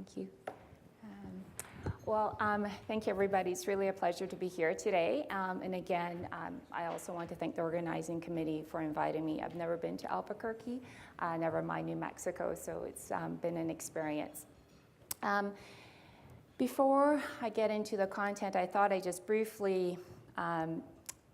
Thank you. Thank you, everybody. It's really a pleasure to be here today. And again, I also want to thank the organizing committee for inviting me. I've never been to Albuquerque, never mind New Mexico, so it's been an experience. Before I get into the content, I thought I'd just briefly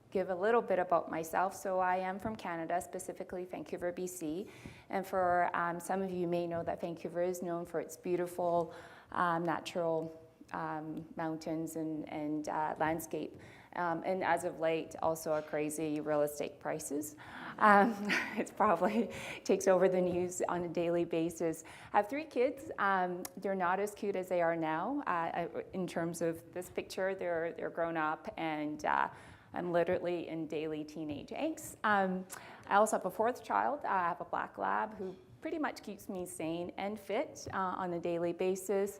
give a little bit about myself. So I am from Canada, specifically Vancouver, BC. And for some of you may know that Vancouver is known for its beautiful natural mountains and landscape. And as of late, also a crazy real estate prices. It probably takes over the news on a daily basis. I have 3 kids. They're not as cute as they are now. In terms of this picture, they're grown up, and I'm literally in daily teenage angst. I also have a 4th child. I have a black lab who pretty much keeps me sane and fit on a daily basis.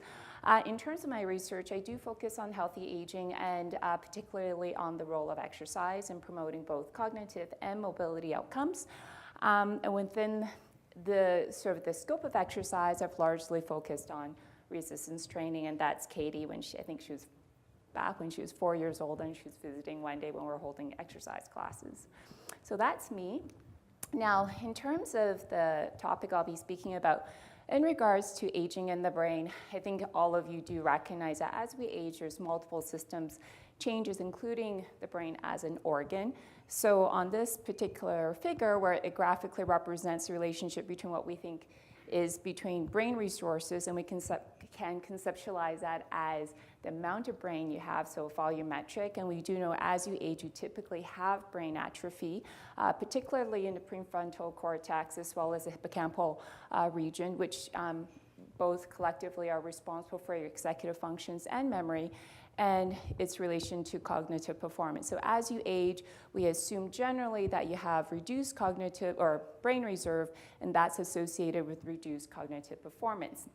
In terms of my research, I do focus on healthy aging and particularly on the role of exercise in promoting both cognitive and mobility outcomes. And within the scope of exercise, I've largely focused on resistance training, and that's Katie when I think she was back when she was 4 years old, and she was visiting one day when we were holding exercise classes. So that's me. Now, in terms of the topic I'll be speaking about, in regards to aging in the brain, I think all of you do recognize that as we age, there's multiple systems changes, including the brain as an organ. So on this particular figure, where it graphically represents the relationship between what we think is between brain resources, and we can conceptualize that as the amount of brain you have, so volumetric. And we do know as you age, you typically have brain atrophy, particularly in the prefrontal cortex as well as the hippocampal region, which both collectively are responsible for your executive functions and memory, and its relation to cognitive performance. So as you age, we assume generally that you have reduced cognitive or brain reserve, and that's associated with reduced cognitive performance.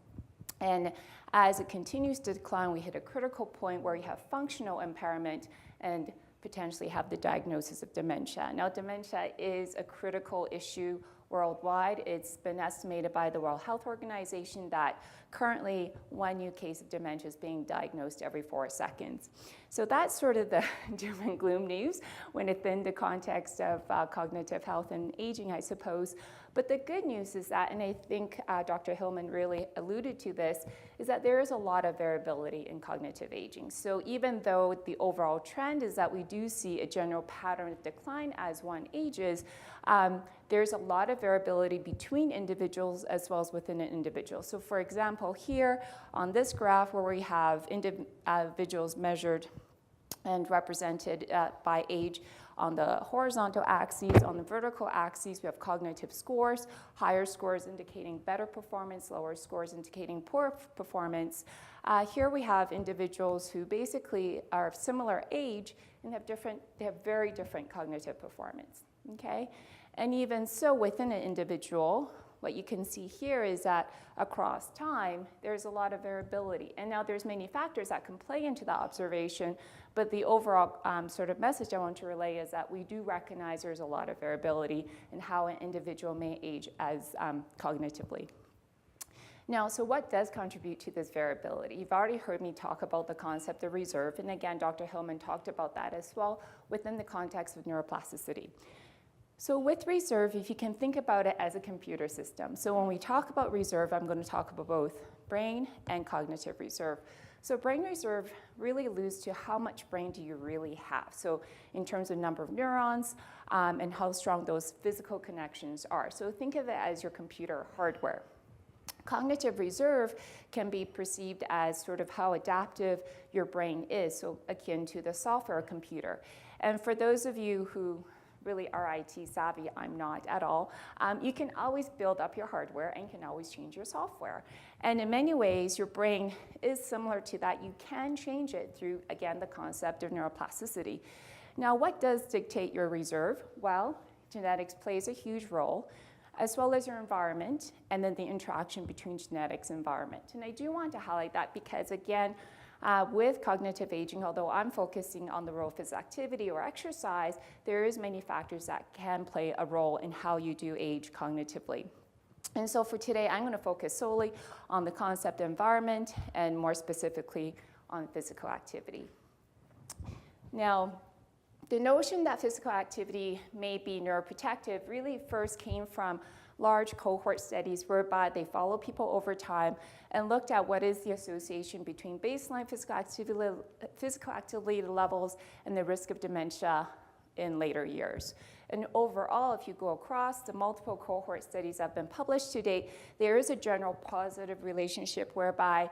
And as it continues to decline, we hit a critical point where you have functional impairment and potentially have the diagnosis of dementia. Now, dementia is a critical issue worldwide. It's been estimated by the World Health Organization that currently 1 new case of dementia is being diagnosed every 4 seconds. So that's sort of the doom and gloom news within the context of cognitive health and aging, I suppose. But the good news is that, and I think Dr. Hillman really alluded to this, is that there is a lot of variability in cognitive aging. So even though the overall trend is that we do see a general pattern of decline as one ages, there's a lot of variability between individuals as well as within an individual. So for example, here on this graph where we have individuals measured and represented by age on the horizontal axes, on the vertical axes, we have cognitive scores, higher scores indicating better performance, lower scores indicating poor performance. Here we have individuals who basically are of similar age and have very different cognitive performance, okay? And even so, within an individual, what you can see here is that across time, there's a lot of variability. And now there's many factors that can play into that observation, but the overall sort of message I want to relay is that we do recognize there's a lot of variability in how an individual may age as cognitively. Now, so what does contribute to this variability? You've already heard me talk about the concept of reserve, and again, Dr. Hillman talked about that as well within the context of neuroplasticity. So with reserve, if you can think about it as a computer system. So when we talk about reserve, I'm going to talk about both brain and cognitive reserve. So brain reserve really alludes to how much brain do you really have. So in terms of number of neurons and how strong those physical connections are. So think of it as your computer hardware. Cognitive reserve can be perceived as sort of how adaptive your brain is, so akin to the software computer. And for those of you who really are IT savvy, I'm not at all, you can always build up your hardware and can always change your software. And in many ways, your brain is similar to that. You can change it through, again, the concept of neuroplasticity. Now, what does dictate your reserve? Well, genetics plays a huge role, as well as your environment, and then the interaction between genetics and environment. And I do want to highlight that because, again, with cognitive aging, although I'm focusing on the role of physical activity or exercise, there is many factors that can play a role in how you do age cognitively. And so for today, I'm going to focus solely on the concept of environment and more specifically on physical activity. Now, the notion that physical activity may be neuroprotective really first came from large cohort studies whereby they followed people over time and looked at what is the association between baseline physical activity levels and the risk of dementia in later years. And overall, if you go across the multiple cohort studies that have been published to date, there is a general positive relationship whereby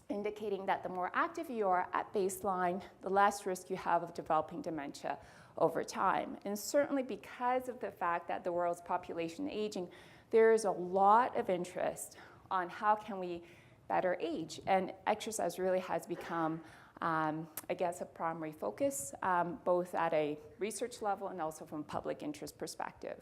indicating that the more active you are at baseline, the less risk you have of developing dementia over time. And certainly because of the fact that the world's population is aging, there is a lot of interest on how can we better age. And exercise really has become, I guess, a primary focus, both at a research level and also from a public interest perspective.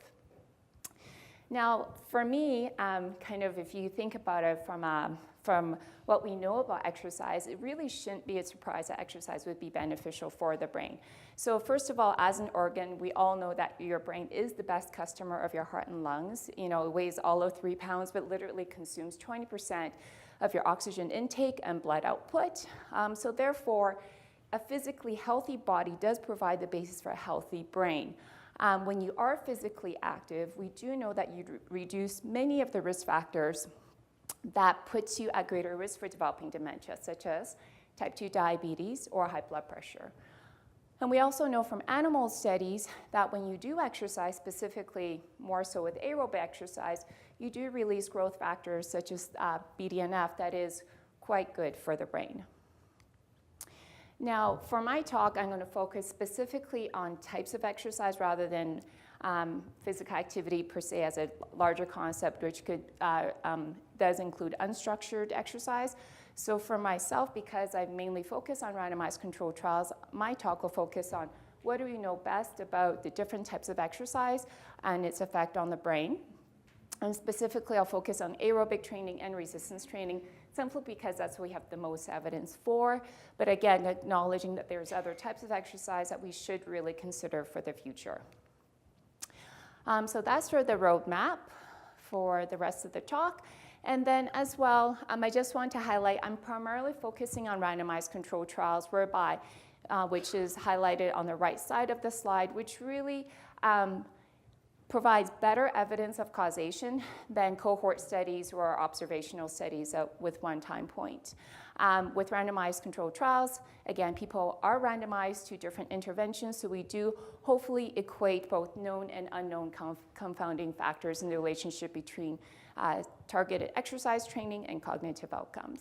Now, for me, kind of if you think about it from what we know about exercise, it really shouldn't be a surprise that exercise would be beneficial for the brain. So first of all, as an organ, we all know that your brain is the best customer of your heart and lungs. You know, it weighs all of 3 pounds, but literally consumes 20% of your oxygen intake and blood output. So therefore, a physically healthy body does provide the basis for a healthy brain. When you are physically active, we do know that you reduce many of the risk factors that puts you at greater risk for developing dementia, such as type 2 diabetes or high blood pressure. And we also know from animal studies that when you do exercise, specifically more so with aerobic exercise, you do release growth factors such as BDNF that is quite good for the brain. Now, for my talk, I'm going to focus specifically on types of exercise rather than physical activity per se as a larger concept, which does include unstructured exercise. So for myself, because I mainly focus on randomized controlled trials, my talk will focus on what do we know best about the different types of exercise and its effect on the brain. And specifically, I'll focus on aerobic training and resistance training, simply because that's what we have the most evidence for. But again, acknowledging that there's other types of exercise that we should really consider for the future. So that's for the roadmap for the rest of the talk. And then as well, I just want to highlight, I'm primarily focusing on randomized controlled trials, whereby, which is highlighted on the right side of the slide, which really provides better evidence of causation than cohort studies or observational studies with one time point. With randomized controlled trials, again, people are randomized to different interventions, so we do hopefully equate both known and unknown confounding factors in the relationship between targeted exercise training and cognitive outcomes.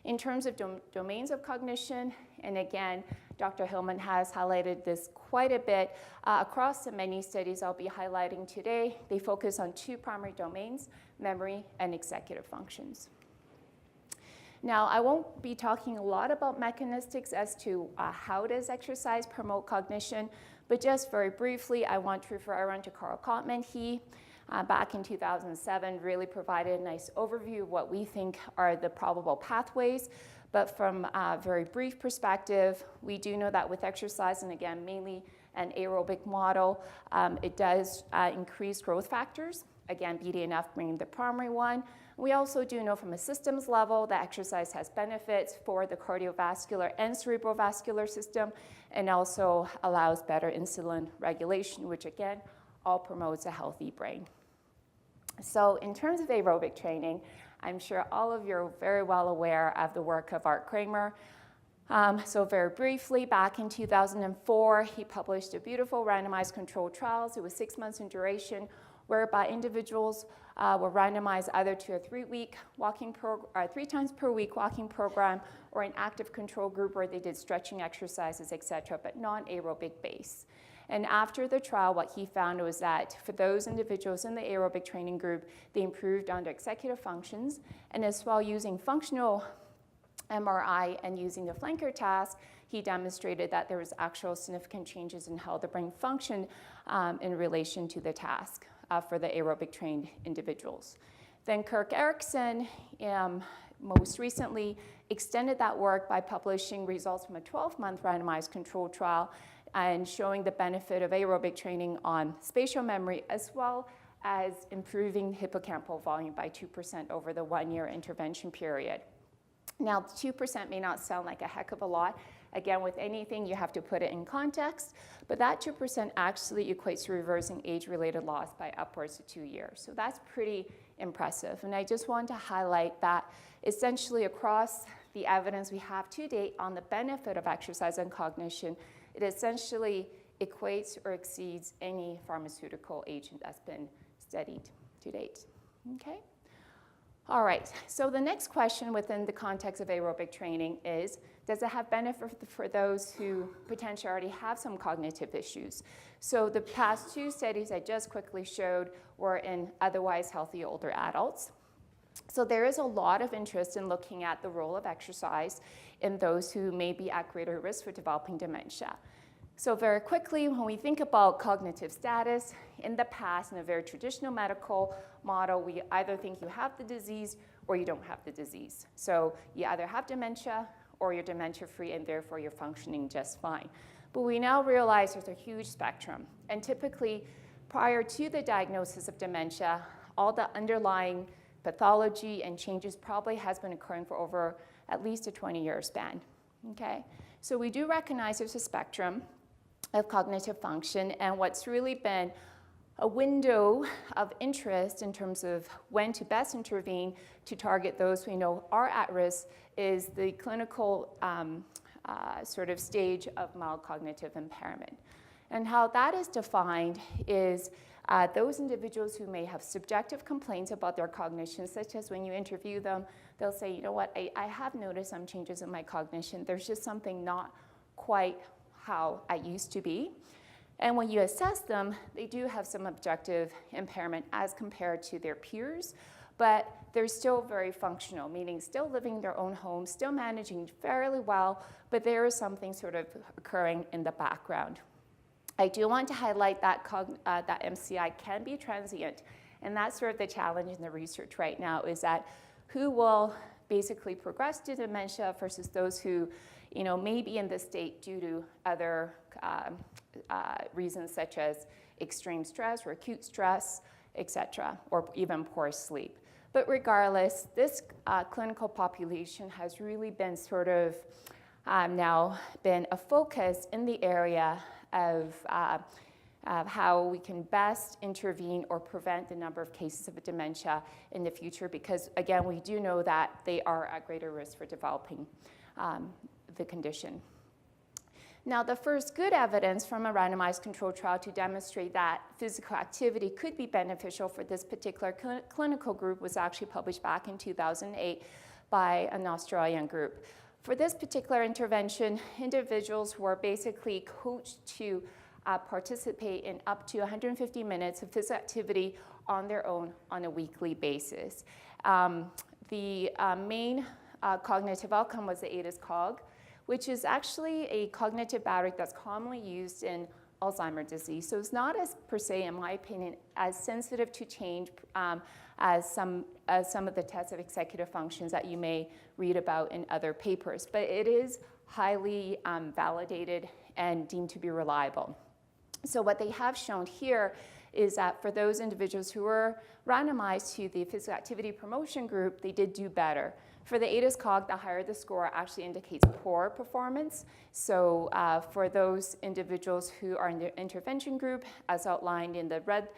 In terms of domains of cognition, and again, Dr. Hillman has highlighted this quite a bit. Across the many studies I'll be highlighting today, they focus on 2 primary domains, memory and executive functions. Now, I won't be talking a lot about mechanistics as to how does exercise promote cognition, but just very briefly, I want to refer everyone to Carl Kottman. He, back in 2007, really provided a nice overview of what we think are the probable pathways. But from a very brief perspective, we do know that with exercise, and again, mainly an aerobic model, it does increase growth factors. Again, BDNF being the primary one. We also do know from a systems level that exercise has benefits for the cardiovascular and cerebrovascular system, and also allows better insulin regulation, which again, all promotes a healthy brain. So in terms of aerobic training, I'm sure all of you are very well aware of the work of Art Kramer. So very briefly, back in 2004, he published a beautiful randomized controlled trials. It was 6 months in duration, whereby individuals were randomized either to a 3-week walking 3 times per week walking program, or an active control group where they did stretching exercises, etc., but non-aerobic base. And after the trial, what he found was that for those individuals in the aerobic training group, they improved on their executive functions, and as well using functional MRI and using the flanker task, he demonstrated that there was actual significant changes in how the brain functioned in relation to the task for the aerobic trained individuals. Then Kirk Erickson most recently extended that work by publishing results from a 12-month randomized controlled trial and showing the benefit of aerobic training on spatial memory as well as improving hippocampal volume by 2% over the 1-year intervention period. Now, 2% may not sound like a heck of a lot. Again, with anything, you have to put it in context, but that 2% actually equates to reversing age-related loss by upwards of 2 years. So that's pretty impressive. And I just want to highlight that essentially across the evidence we have to date on the benefit of exercise and cognition, it essentially equates or exceeds any pharmaceutical agent that's been studied to date. Okay? All right, so the next question within the context of aerobic training is, does it have benefit for those who potentially already have some cognitive issues? So the past 2 studies I just quickly showed were in otherwise healthy older adults. So there is a lot of interest in looking at the role of exercise in those who may be at greater risk for developing dementia. So very quickly, when we think about cognitive status, in the past, in a very traditional medical model, we either think you have the disease or you don't have the disease. So you either have dementia or you're dementia-free and therefore you're functioning just fine. But we now realize there's a huge spectrum. And typically, prior to the diagnosis of dementia, all the underlying pathology and changes probably has been occurring for over at least a 20-year span. Okay? So we do recognize there's a spectrum of cognitive function, and what's really been a window of interest in terms of when to best intervene to target those we know are at risk is the clinical sort of stage of mild cognitive impairment. And how that is defined is those individuals who may have subjective complaints about their cognition, such as when you interview them, they'll say, you know what, I have noticed some changes in my cognition. There's just something not quite how I used to be. And when you assess them, they do have some objective impairment as compared to their peers, but they're still very functional, meaning still living in their own homes, still managing fairly well, but there is something sort of occurring in the background. I do want to highlight that that MCI can be transient, and that's sort of the challenge in the research right now, is that who will basically progress to dementia versus those who may be in this state due to other reasons such as extreme stress or acute stress, etc., or even poor sleep. But regardless, this clinical population has really been sort of now been a focus in the area of how we can best intervene or prevent the number of cases of dementia in the future, because again, we do know that they are at greater risk for developing the condition. Now, the first good evidence from a randomized controlled trial to demonstrate that physical activity could be beneficial for this particular clinical group was actually published back in 2008 by an Australian group. For this particular intervention, individuals were basically coached to participate in up to 150 minutes of physical activity on their own on a weekly basis. The main cognitive outcome was the ADAS-Cog, which is actually a cognitive battery that's commonly used in Alzheimer's disease. So it's not as, per se, in my opinion, as sensitive to change as some of the tests of executive functions that you may read about in other papers. But it is highly validated and deemed to be reliable. So what they have shown here is that for those individuals who were randomized to the physical activity promotion group, they did do better. For the ADAS-Cog, the higher the score actually indicates poor performance. So for those individuals who are in the intervention group, as outlined in the red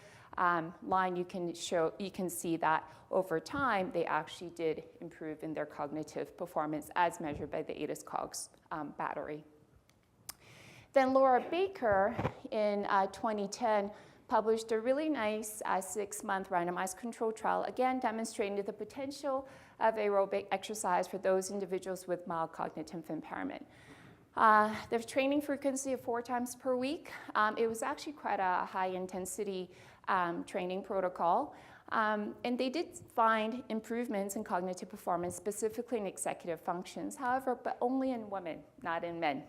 line, you can see that over time, they actually did improve in their cognitive performance as measured by the ADAS-Cog's battery. Then Laura Baker in 2010 published a really nice 6-month randomized controlled trial, again demonstrating the potential of aerobic exercise for those individuals with mild cognitive impairment. The training frequency of 4 times per week. It was actually quite a high intensity training protocol. And they did find improvements in cognitive performance, specifically in executive functions, however, but only in women, not in men.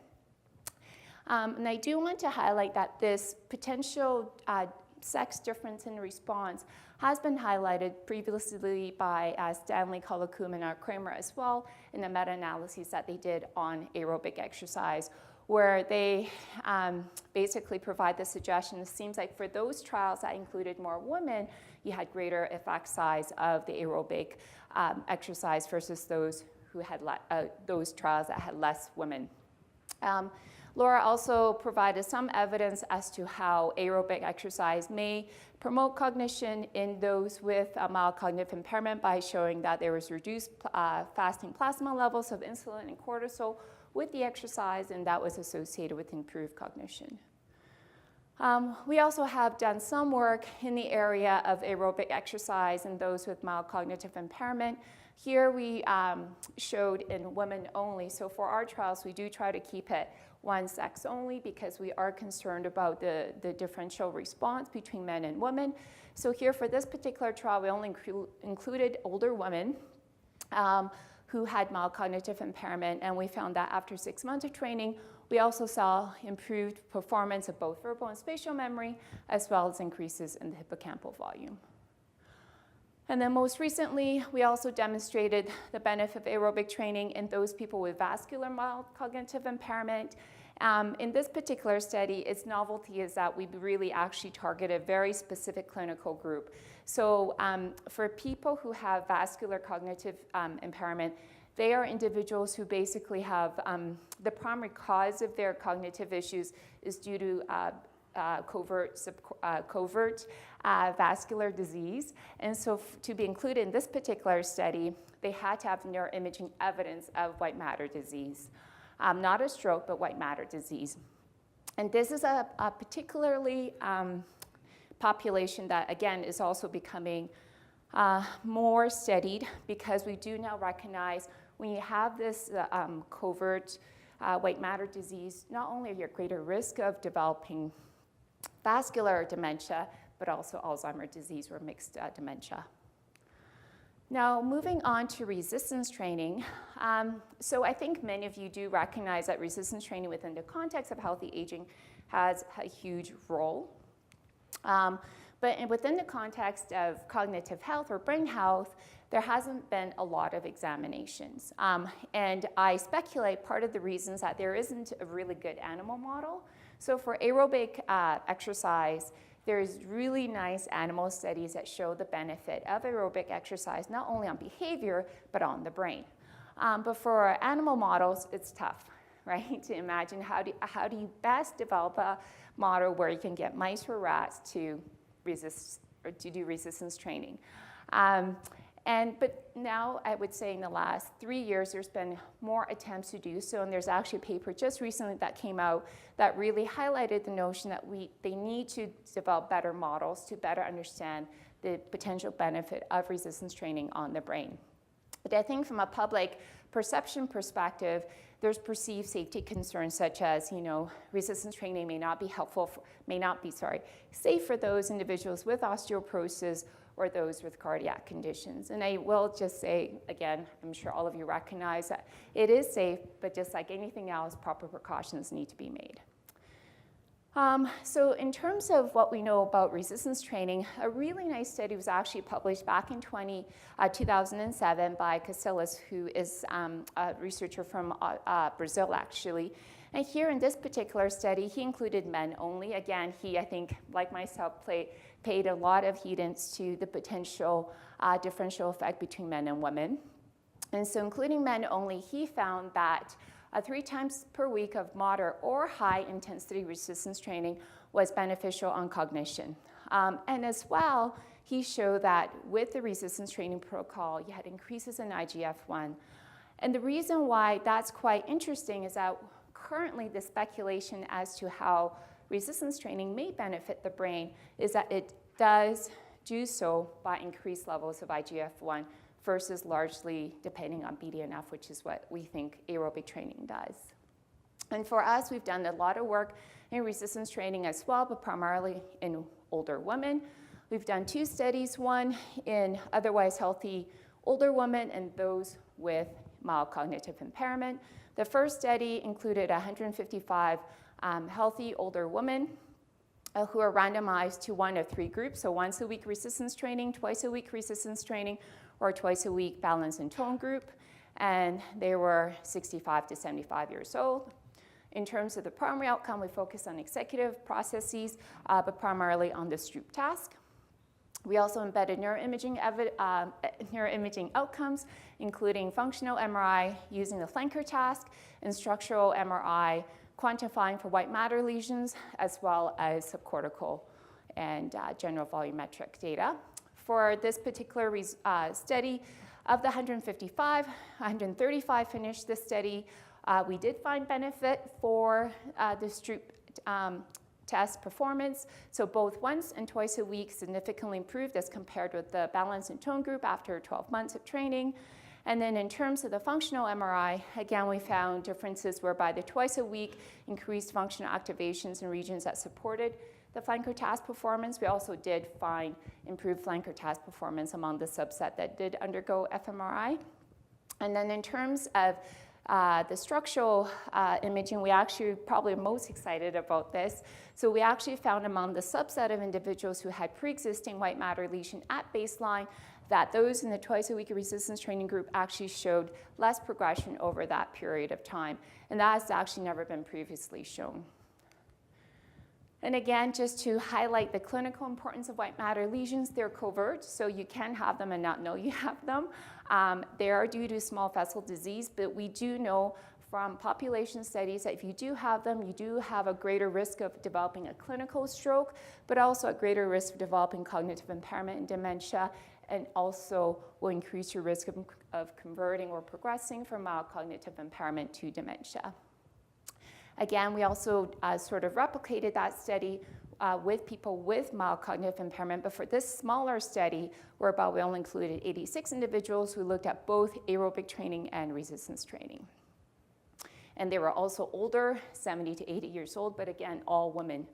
And I do want to highlight that this potential sex difference in response has been highlighted previously by Stanley, Kolakum, and Kramer as well in the meta-analyses that they did on aerobic exercise, where they basically provide the suggestion. It seems like for those trials that included more women, you had greater effect size of the aerobic exercise versus those who had those trials that had less women. Laura also provided some evidence as to how aerobic exercise may promote cognition in those with mild cognitive impairment by showing that there was reduced fasting plasma levels of insulin and cortisol with the exercise, and that was associated with improved cognition. We also have done some work in the area of aerobic exercise in those with mild cognitive impairment. Here we showed in women only. So for our trials, we do try to keep it one sex only because we are concerned about the differential response between men and women. So here for this particular trial, we only included older women who had mild cognitive impairment, and we found that after 6 months of training, we also saw improved performance of both verbal and spatial memory, as well as increases in the hippocampal volume. And then most recently, we also demonstrated the benefit of aerobic training in those people with vascular mild cognitive impairment. In this particular study, its novelty is that we really actually target a very specific clinical group. So for people who have vascular cognitive impairment, they are individuals who basically have the primary cause of their cognitive issues is due to covert vascular disease. And so to be included in this particular study, they had to have neuroimaging evidence of white matter disease. Not a stroke, but white matter disease. And this is a particularly population that, again, is also becoming more studied because we do now recognize when you have this covert white matter disease, not only are you at greater risk of developing vascular dementia, but also Alzheimer's disease or mixed dementia. Now, moving on to resistance training. So I think many of you do recognize that resistance training within the context of healthy aging has a huge role. But within the context of cognitive health or brain health, there hasn't been a lot of examinations. And I speculate part of the reasons that there isn't a really good animal model. So for aerobic exercise, there's really nice animal studies that show the benefit of aerobic exercise, not only on behavior, but on the brain. But for animal models, it's tough, right? To imagine how do you best develop a model where you can get mice or rats to resist or to do resistance training. But now I would say in the last 3 years, there's been more attempts to do so, and there's actually a paper just recently that came out that really highlighted the notion that they need to develop better models to better understand the potential benefit of resistance training on the brain. But I think from a public perception perspective, there's perceived safety concerns such as, resistance training may not be safe for those individuals with osteoporosis or those with cardiac conditions. And I will just say, again, I'm sure all of you recognize that it is safe, but just like anything else, proper precautions need to be made. So in terms of what we know about resistance training, a really nice study was actually published back in 2007 by Casillas, who is a researcher from Brazil, actually. And here in this particular study, he included men only. Again, he, I think, like myself, paid a lot of heedance to the potential differential effect between men and women. And so including men only, he found that 3 times per week of moderate or high intensity resistance training was beneficial on cognition. And as well, he showed that with the resistance training protocol, you had increases in IGF-1. And the reason why that's quite interesting is that currently the speculation as to how resistance training may benefit the brain is that it does do so by increased levels of IGF-1 versus largely depending on BDNF, which is what we think aerobic training does. And for us, we've done a lot of work in resistance training as well, but primarily in older women. We've done 2 studies, one in otherwise healthy older women and those with mild cognitive impairment. The first study included 155 healthy older women who are randomized to one of 3 groups, so once a week resistance training, twice a week resistance training, or twice a week balance and tone group, and they were 65 to 75 years old. In terms of the primary outcome, we focus on executive processes, but primarily on the Stroop task. We also embedded neuroimaging outcomes, including functional MRI using the flanker task and structural MRI quantifying for white matter lesions, as well as subcortical and general volumetric data. For this particular study, of the 155, 135 finished this study. We did find benefit for the Stroop test performance. So both once and twice a week significantly improved as compared with the balance and tone group after 12 months of training. And then in terms of the functional MRI, again, we found differences whereby the twice a week increased functional activations in regions that supported the flanker task performance. We also did find improved flanker task performance among the subset that did undergo fMRI. And then in terms of the structural imaging, we actually probably most excited about this. So we actually found among the subset of individuals who had pre-existing white matter lesion at baseline that those in the twice a week resistance training group actually showed less progression over that period of time. And that has actually never been previously shown. And again, just to highlight the clinical importance of white matter lesions, they're covert, so you can have them and not know you have them. They are due to small vessel disease, but we do know from population studies that if you do have them, you do have a greater risk of developing a clinical stroke, but also a greater risk of developing cognitive impairment and dementia, and also will increase your risk of converting or progressing from mild cognitive impairment to dementia. Again, we also sort of replicated that study with people with mild cognitive impairment, but for this smaller study, whereby we only included 86 individuals who looked at both aerobic training and resistance training. And they were also older, 70 to 80 years old, but again, all women.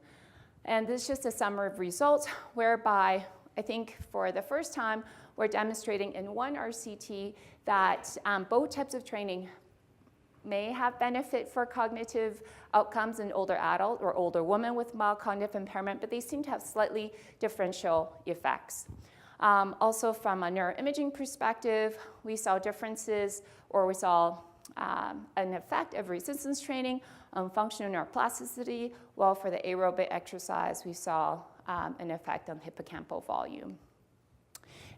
And this is just a summary of results, whereby I think for the first time, we're demonstrating in one RCT that both types of training may have benefit for cognitive outcomes in older adult or older women with mild cognitive impairment, but they seem to have slightly differential effects. Also from a neuroimaging perspective, we saw differences, or we saw an effect of resistance training on functional neuroplasticity, while for the aerobic exercise, we saw an effect on hippocampal volume.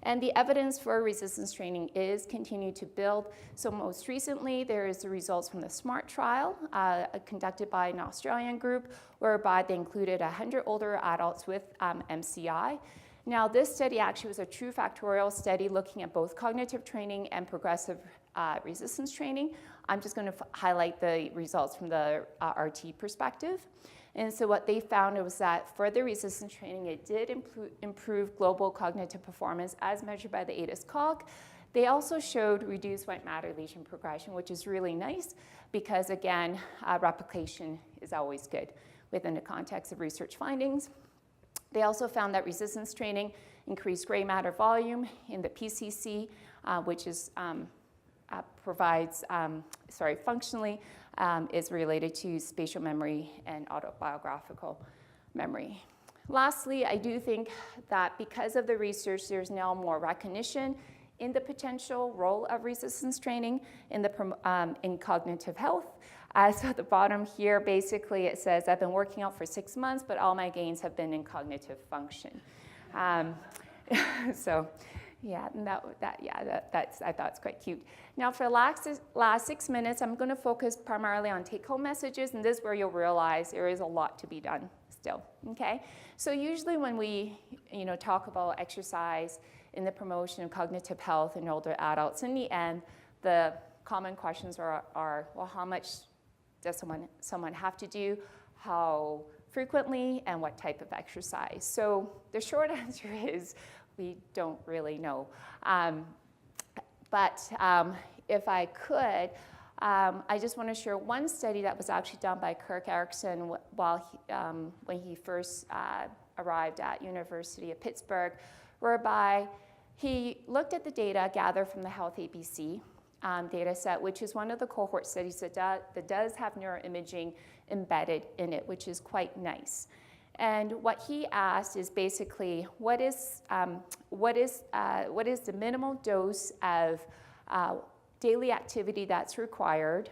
And the evidence for resistance training is continued to build. So most recently, there is the results from the SMART trial conducted by an Australian group, whereby they included 100 older adults with MCI. Now, this study actually was a true factorial study looking at both cognitive training and progressive resistance training. I'm just going to highlight the results from the RT perspective. And so what they found was that for the resistance training, it did improve global cognitive performance as measured by the ADAS-Cog. They also showed reduced white matter lesion progression, which is really nice because, again, replication is always good within the context of research findings. They also found that resistance training increased gray matter volume in the PCC, which is functionally is related to spatial memory and autobiographical memory. Lastly, I do think that because of the research, there's now more recognition in the potential role of resistance training in cognitive health. So at the bottom here, basically it says, I've been working out for 6 months, but all my gains have been in cognitive function. So yeah, I thought it's quite cute. Now for the last 6 minutes, I'm going to focus primarily on take-home messages, and this is where you'll realize there is a lot to be done still, okay? So usually when we talk about exercise in the promotion of cognitive health in older adults, in the end, the common questions are well, how much does someone have to do, how frequently, and what type of exercise? So the short answer is we don't really know. But if I could, I just want to share one study that was actually done by Kirk Erickson when he first arrived at University of Pittsburgh, whereby he looked at the data gathered from the Health ABC data set, which is one of the cohort studies that does have neuroimaging embedded in it, which is quite nice. And what he asked is basically, what is the minimal dose of daily activity that's required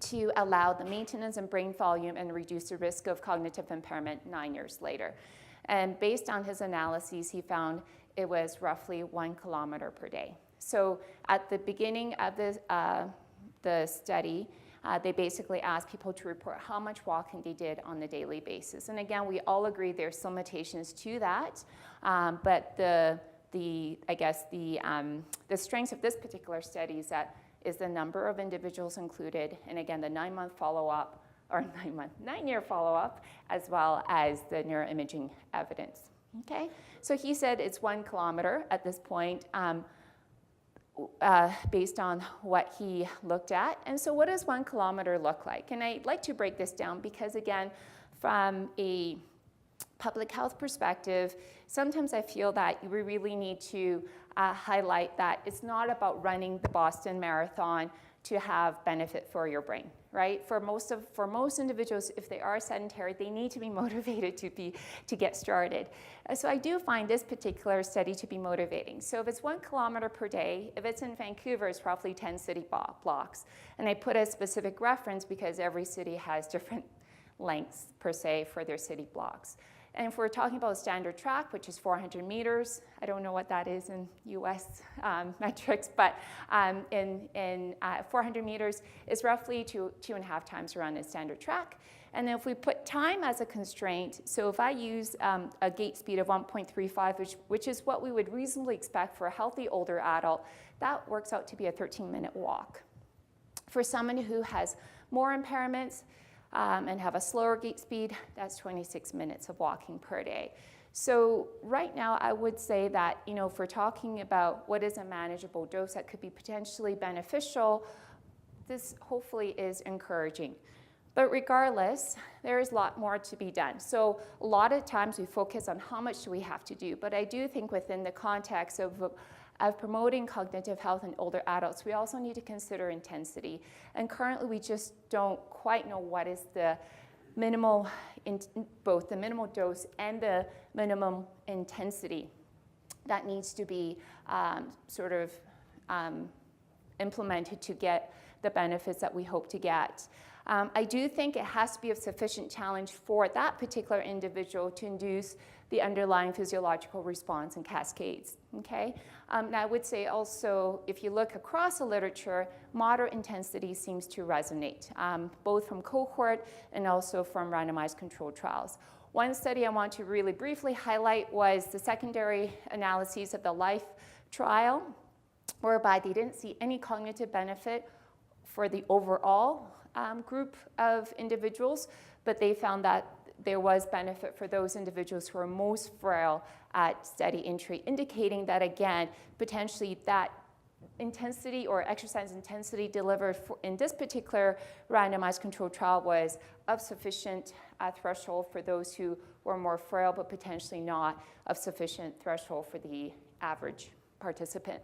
to allow the maintenance and brain volume and reduce the risk of cognitive impairment 9 years later. And based on his analyses, he found it was roughly 1 kilometer per day. So at the beginning of the study, they basically asked people to report how much walking they did on a daily basis. And again, we all agree there's limitations to that, but the strength of this particular study is the number of individuals included, and again, the 9-month follow-up, or 9-year follow-up, as well as the neuroimaging evidence. Okay, so he said it's 1 kilometer at this point, based on what he looked at. And so what does 1 kilometer look like? And I'd like to break this down because, again, from a public health perspective, sometimes I feel that we really need to highlight that it's not about running the Boston Marathon to have benefit for your brain, right? For most individuals, if they are sedentary, they need to be motivated to get started. So I do find this particular study to be motivating. So if it's 1 kilometer per day, if it's in Vancouver, it's roughly 10 city blocks. And I put a specific reference because every city has different lengths per se for their city blocks. And if we're talking about standard track, which is 400 meters, I don't know what that is in US metrics, but 400 meters is roughly 2.5 times around a standard track. And then if we put time as a constraint, so if I use a gait speed of 1.35, which is what we would reasonably expect for a healthy older adult, that works out to be a 13-minute walk. For someone who has more impairments, and have a slower gait speed, that's 26 minutes of walking per day. So right now, I would say that, if we're talking about what is a manageable dose that could be potentially beneficial, this hopefully is encouraging. But regardless, there is a lot more to be done. So a lot of times we focus on how much do we have to do, but I do think within the context of promoting cognitive health in older adults, we also need to consider intensity. And currently, we just don't quite know what is the minimal, both the minimal dose and the minimum intensity that needs to be implemented to get the benefits that we hope to get. I do think it has to be a sufficient challenge for that particular individual to induce the underlying physiological response and cascades, okay? Now I would say also, if you look across the literature, moderate intensity seems to resonate, both from cohort and also from randomized controlled trials. One study I want to really briefly highlight was the secondary analyses of the LIFE trial, whereby they didn't see any cognitive benefit for the overall group of individuals, but they found that there was benefit for those individuals who are most frail at steady entry, indicating that, again, potentially that intensity or exercise intensity delivered in this particular randomized controlled trial was of sufficient threshold for those who were more frail, but potentially not of sufficient threshold for the average participant.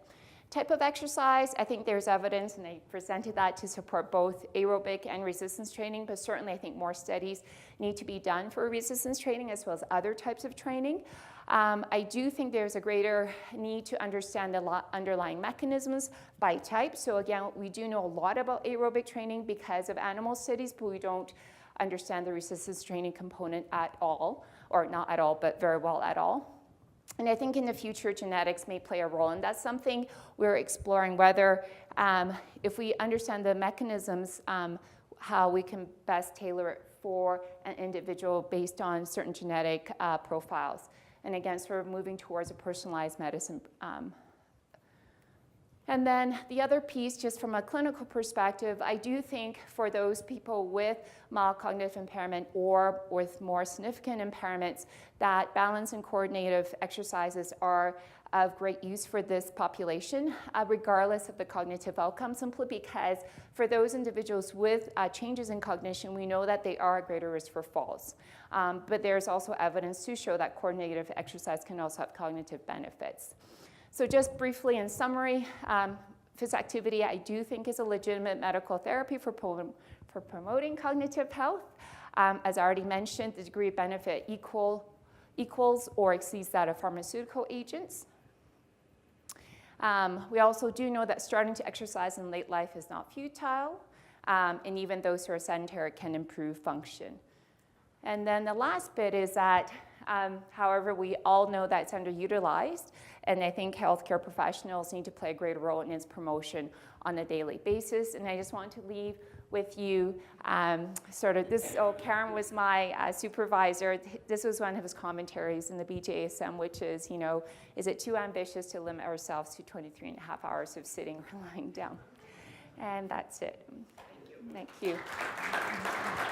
Type of exercise, I think there's evidence, and I presented that to support both aerobic and resistance training, but certainly I think more studies need to be done for resistance training as well as other types of training. I do think there's a greater need to understand the underlying mechanisms by type. So again, we do know a lot about aerobic training because of animal studies, but we don't understand the resistance training component at all, or not at all, but very well at all. And I think in the future, genetics may play a role, and that's something we're exploring, whether if we understand the mechanisms, how we can best tailor it for an individual based on certain genetic profiles. And again, sort of moving towards a personalized medicine. And then the other piece, just from a clinical perspective, I do think for those people with mild cognitive impairment or with more significant impairments, that balance and coordinative exercises are of great use for this population, regardless of the cognitive outcome, simply because for those individuals with changes in cognition, we know that they are at greater risk for falls. But there's also evidence to show that coordinative exercise can also have cognitive benefits. So just briefly in summary, physical activity I do think is a legitimate medical therapy for promoting cognitive health. As I already mentioned, the degree of benefit equals or exceeds that of pharmaceutical agents. We also do know that starting to exercise in late life is not futile. and even those who are sedentary can improve function. And then the last bit is that, however, we all know that it's underutilized, and I think healthcare professionals need to play a greater role in its promotion on a daily basis. And I just want to leave with you sort of this. Oh, Karen was my supervisor. This was one of his commentaries in the BJSM, which is, you know, is it too ambitious to limit ourselves to 23 and a half hours of sitting or lying down? And that's it. Thank you. Thank you.